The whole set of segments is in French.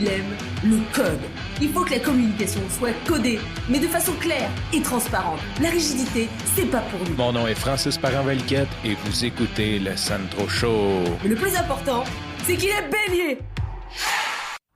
il aime le code. Il faut que la communication soit codée, mais de façon claire et transparente. La rigidité, c'est pas pour nous. Mon nom est Francis Parent-Valquette et vous écoutez le Sandro Show. Mais le plus important, c'est qu'il est bélier.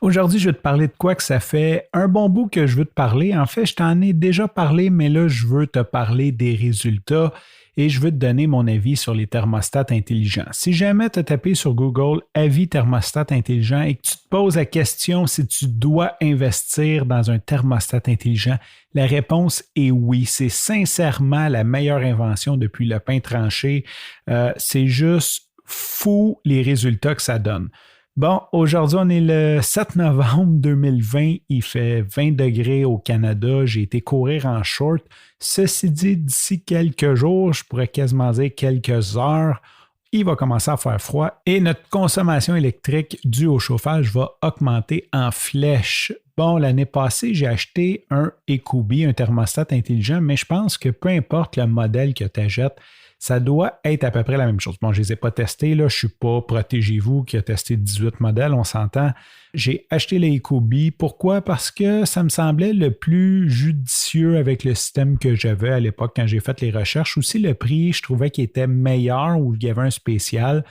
Aujourd'hui, je vais te parler de quoi que ça fait un bon bout que je veux te parler. En fait, je t'en ai déjà parlé, mais là, je veux te parler des résultats et je veux te donner mon avis sur les thermostats intelligents. Si jamais tu as tapé sur Google « avis thermostat intelligent » et que tu te poses la question si tu dois investir dans un thermostat intelligent, la réponse est oui. C'est sincèrement la meilleure invention depuis le pain tranché. C'est juste fou les résultats que ça donne. Bon, aujourd'hui, on est le 7 novembre 2020. Il fait 20 degrés au Canada. J'ai été courir en short. Ceci dit, d'ici quelques jours, je pourrais quasiment dire quelques heures, il va commencer à faire froid et notre consommation électrique due au chauffage va augmenter en flèche. Bon, l'année passée, j'ai acheté un Ecobee, un thermostat intelligent, mais je pense que peu importe le modèle que tu achètes, ça doit être à peu près la même chose. Bon, je ne les ai pas testés, là, je ne suis pas Protégez-vous qui a testé 18 modèles, on s'entend. J'ai acheté le Ecobee. Pourquoi? Parce que ça me semblait le plus judicieux avec le système que j'avais à l'époque quand j'ai fait les recherches. Aussi, le prix, je trouvais qu'il était meilleur ou il y avait un spécial.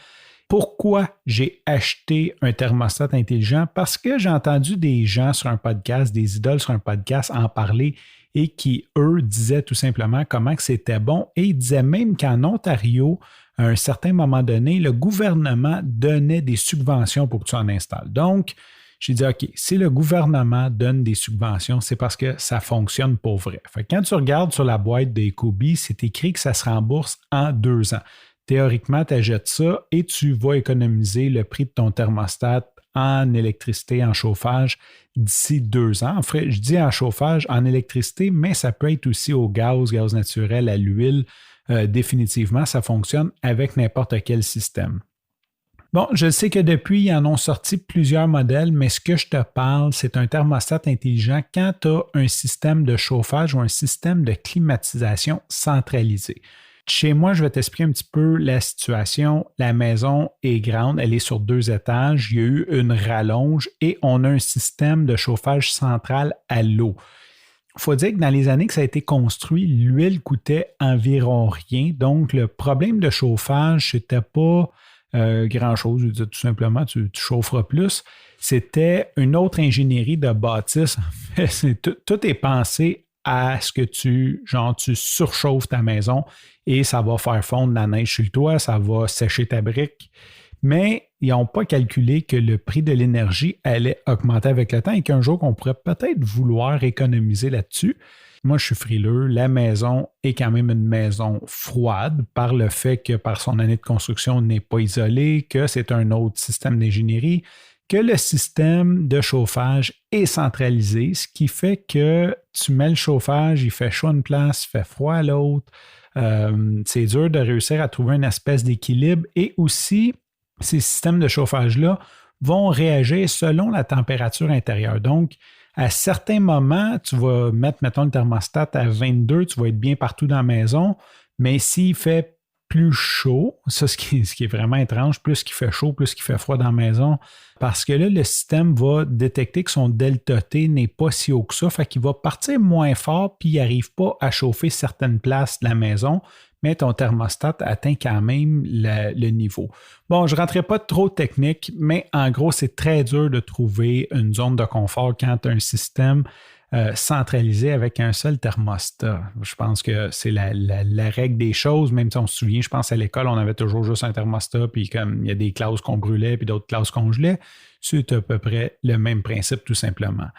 Pourquoi j'ai acheté un thermostat intelligent? Parce que j'ai entendu des gens sur un podcast, des idoles sur un podcast en parler et qui, eux, disaient tout simplement comment que c'était bon. Et ils disaient même qu'en Ontario, à un certain moment donné, le gouvernement donnait des subventions pour que tu en installes. Donc, j'ai dit, OK, si le gouvernement donne des subventions, c'est parce que ça fonctionne pour vrai. Fait que quand tu regardes sur la boîte des Ecobee, c'est écrit que ça se rembourse en 2 ans. Théoriquement, tu achètes ça et tu vas économiser le prix de ton thermostat en électricité, en chauffage d'ici 2 ans. En fait, je dis en chauffage, en électricité, mais ça peut être aussi au gaz naturel, à l'huile. Définitivement, ça fonctionne avec n'importe quel système. Bon, je sais que depuis, ils en ont sorti plusieurs modèles, mais ce que je te parle, c'est un thermostat intelligent quand tu as un système de chauffage ou un système de climatisation centralisé. Chez moi, je vais t'expliquer un petit peu la situation. La maison est grande, elle est sur 2 étages. Il y a eu une rallonge et on a un système de chauffage central à l'eau. Il faut dire que dans les années que ça a été construit, l'huile coûtait environ rien. Donc, le problème de chauffage, c'était pas grand-chose. Je veux dire, tout simplement, tu chaufferas plus. C'était une autre ingénierie de bâtisse. En fait, tout est pensé à ce que tu surchauffes ta maison et ça va faire fondre la neige sur le toit, ça va sécher ta brique. Mais ils n'ont pas calculé que le prix de l'énergie allait augmenter avec le temps et qu'un jour, on pourrait peut-être vouloir économiser là-dessus. Moi, je suis frileux. La maison est quand même une maison froide par le fait que par son année de construction, n'est pas isolée, que c'est un autre système d'ingénierie, que le système de chauffage est centralisé, ce qui fait que tu mets le chauffage, il fait chaud à une place, il fait froid à l'autre. C'est dur de réussir à trouver une espèce d'équilibre et aussi, ces systèmes de chauffage-là vont réagir selon la température intérieure. Donc, à certains moments, tu vas mettre, mettons, le thermostat à 22, tu vas être bien partout dans la maison, mais s'il fait plus chaud, ça, ce qui est vraiment étrange, plus qu'il fait chaud, plus qu'il fait froid dans la maison, parce que là, le système va détecter que son delta T n'est pas si haut que ça, fait qu'il va partir moins fort, puis il n'arrive pas à chauffer certaines places de la maison, mais ton thermostat atteint quand même le niveau. Bon, je ne rentrerai pas trop technique, mais en gros, c'est très dur de trouver une zone de confort quand tu as un système centralisé avec un seul thermostat. Je pense que c'est la règle des choses, même si on se souvient, je pense à l'école, on avait toujours juste un thermostat, puis comme il y a des classes qu'on brûlait, puis d'autres classes qu'on gelait, c'est à peu près le même principe tout simplement.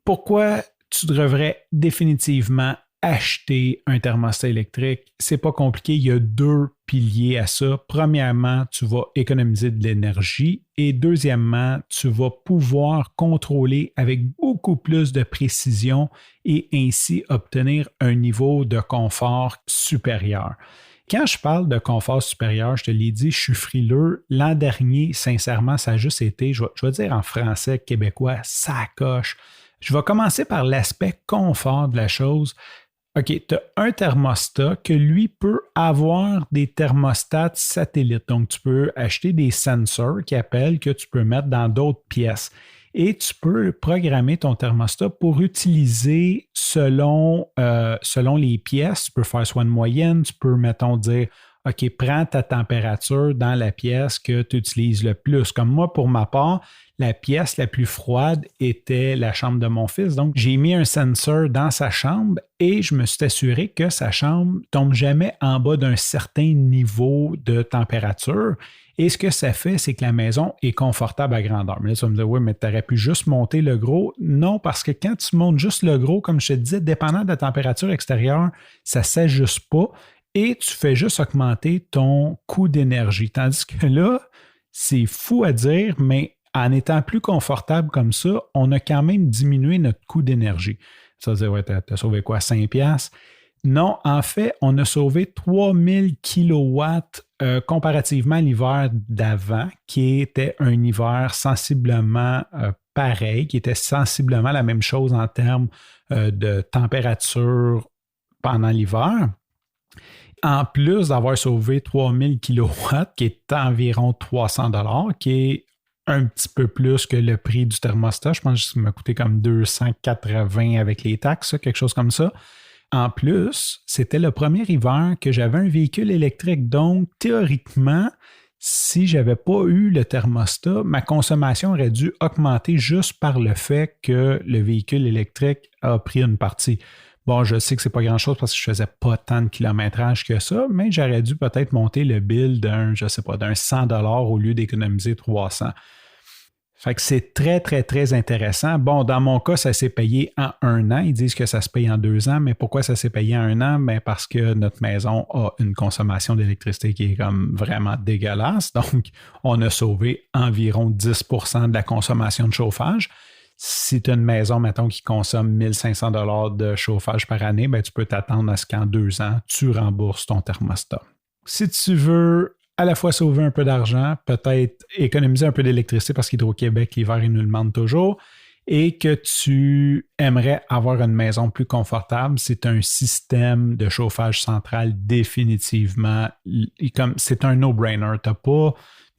Pourquoi tu devrais définitivement acheter un thermostat électrique? C'est pas compliqué, il y a 2 piliers à ça. Premièrement, tu vas économiser de l'énergie et deuxièmement, tu vas pouvoir contrôler avec beaucoup plus de précision et ainsi obtenir un niveau de confort supérieur. Quand je parle de confort supérieur, je te l'ai dit, je suis frileux. L'an dernier, sincèrement, ça a juste été, je vais dire en français québécois, ça coche. Je vais commencer par l'aspect confort de la chose. OK, tu as un thermostat que lui peut avoir des thermostats satellites. Donc, tu peux acheter des sensors qui appellent que tu peux mettre dans d'autres pièces. et tu peux programmer ton thermostat pour utiliser selon les pièces. Tu peux faire soit une moyenne, tu peux, mettons, dire OK, prends ta température dans la pièce que tu utilises le plus. Comme moi, pour ma part, la pièce la plus froide était la chambre de mon fils. Donc, j'ai mis un sensor dans sa chambre et je me suis assuré que sa chambre ne tombe jamais en bas d'un certain niveau de température. Et ce que ça fait, c'est que la maison est confortable à grandeur. Mais là, tu vas me dire, oui, mais tu aurais pu juste monter le gros. Non, parce que quand tu montes juste le gros, comme je te disais, dépendant de la température extérieure, ça ne s'ajuste pas et tu fais juste augmenter ton coût d'énergie. Tandis que là, c'est fou à dire, mais en étant plus confortable comme ça, on a quand même diminué notre coût d'énergie. Ça veut dire, ouais, tu as sauvé quoi, 5$? Non, en fait, on a sauvé 3000 kilowatts comparativement à l'hiver d'avant, qui était un hiver sensiblement pareil, qui était sensiblement la même chose en termes de température pendant l'hiver. En plus d'avoir sauvé 3000 kilowatts, qui est environ 300$, qui est un petit peu plus que le prix du thermostat. Je pense que ça m'a coûté comme 280 avec les taxes, quelque chose comme ça. En plus, c'était le premier hiver que j'avais un véhicule électrique. Donc, théoriquement, si je n'avais pas eu le thermostat, ma consommation aurait dû augmenter juste par le fait que le véhicule électrique a pris une partie. Bon, je sais que c'est pas grand-chose parce que je faisais pas tant de kilométrage que ça, mais j'aurais dû peut-être monter le bill d'un 100$ au lieu d'économiser 300$. Fait que c'est très, très, très intéressant. Bon, dans mon cas, ça s'est payé en 1 an. Ils disent que ça se paye en 2 ans, mais pourquoi ça s'est payé en 1 an? Bien, parce que notre maison a une consommation d'électricité qui est comme vraiment dégueulasse. Donc, on a sauvé environ 10% de la consommation de chauffage. Si tu as une maison, mettons, qui consomme 1500$ de chauffage par année, bien, tu peux t'attendre à ce qu'en 2 ans, tu rembourses ton thermostat. Si tu veux à la fois sauver un peu d'argent, peut-être économiser un peu d'électricité parce qu'Hydro-Québec, l'hiver, ils nous le demandent toujours, et que tu aimerais avoir une maison plus confortable, c'est un système de chauffage central définitivement, c'est un no-brainer. Tu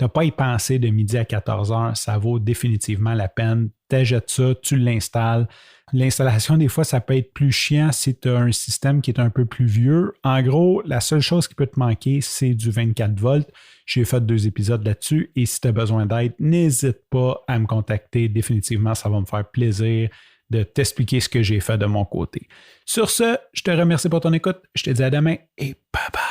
n'as pas à y penser de midi à 14h, ça vaut définitivement la peine. T'achètes ça, tu l'installes. L'installation, des fois, ça peut être plus chiant si tu as un système qui est un peu plus vieux. En gros, la seule chose qui peut te manquer, c'est du 24 volts. J'ai fait 2 épisodes là-dessus et si tu as besoin d'aide, n'hésite pas à me contacter. Définitivement, ça va me faire plaisir de t'expliquer ce que j'ai fait de mon côté. Sur ce, je te remercie pour ton écoute. Je te dis à demain et bye bye.